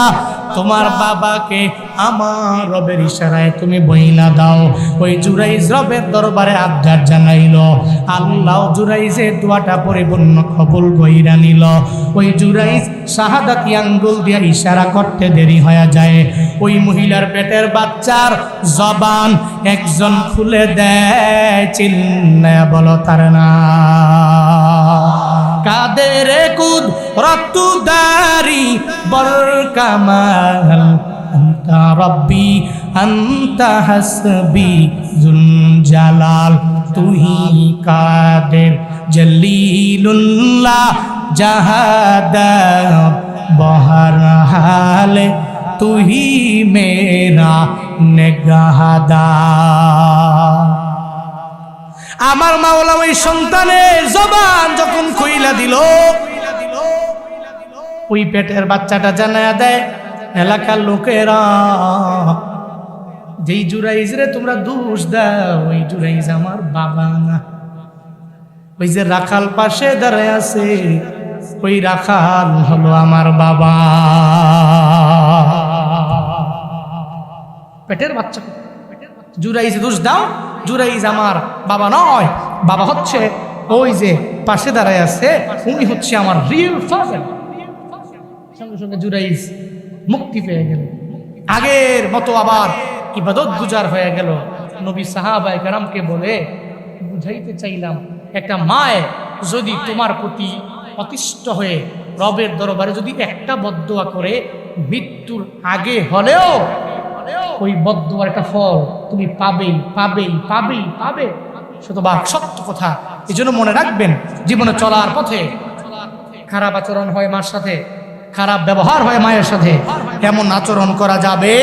তোমার বাবাকে আমার রবের ইশারায় তুমি বইলা দাও। ওই জুরাইজ রবের দরবারে আবদার জানাইল, আল্লাহ জুরাইজের দোয়াটা পরিপূর্ণ কবুল কইরা নিল। ওই জুরাইজ শাহাদাতি আঙ্গুল দিয়ে ইশারা করতে দেরি হয়ে যায়, ওই মহিলার পেটের বাচ্চার জবান একজন খুলে দেয়, চিল্লায়া বলো তার না কাদের কুদ রতুদারি বরকামাল আন্তা রব্বি আন্তা হাসবি জুল জালাল তুহি কাদের জলিলুল্লাহ জাহাদা বহর হালে তুহি মেরা নেগাহাদা। আমার মাওলা ওই সন্তানের জবান যখন খুইলা দিল, ওই পেটের বাচ্চাটা জানায়া দেয় এলাকার লোকেরা, যেই জুরাইজ রে তোমরা দোষ দাও, ওই জুরাইজ আমার বাবা না। ওই যে রাখাল পাশে দাঁড়ায় আছে, ওই রাখাল হলো আমার বাবা। পেটের বাচ্চা জুরাইজ দোষ দাও, জুরাইজ আমার বাবা নয়, বাবা হচ্ছে ওই যে পাশে দাঁড়ায় আছে, উনি হচ্ছে আমার রিয়েল ফাদার। সঙ্গে সঙ্গে জুরাইজ মুক্তি পেয়ে গেল, আগের মতো আবার ইবাদত গুজার হয়ে গেল। নবী সাহাবায়ে কেরামকে বলে বুঝাইতে চাইলাম, একটা মায়ে যদি তোমার প্রতি অতিষ্ঠ হয়ে রবের দরবারে যদি একটা বদদোয়া করে, মৃত্যুর আগে হলেও ওই বদদোয়ার একটা ফল তুমি পাবেই পাবেই পাবেই পাবে। শতভাগ সত্য কথা। এই জন্য মনে রাখবেন, জীবনে চলার পথে খারাপ আচরণ হয় মার সাথে, খারাপ ব্যবহার হয় মায়ের সাথে, এমন আচরণ করা যাবে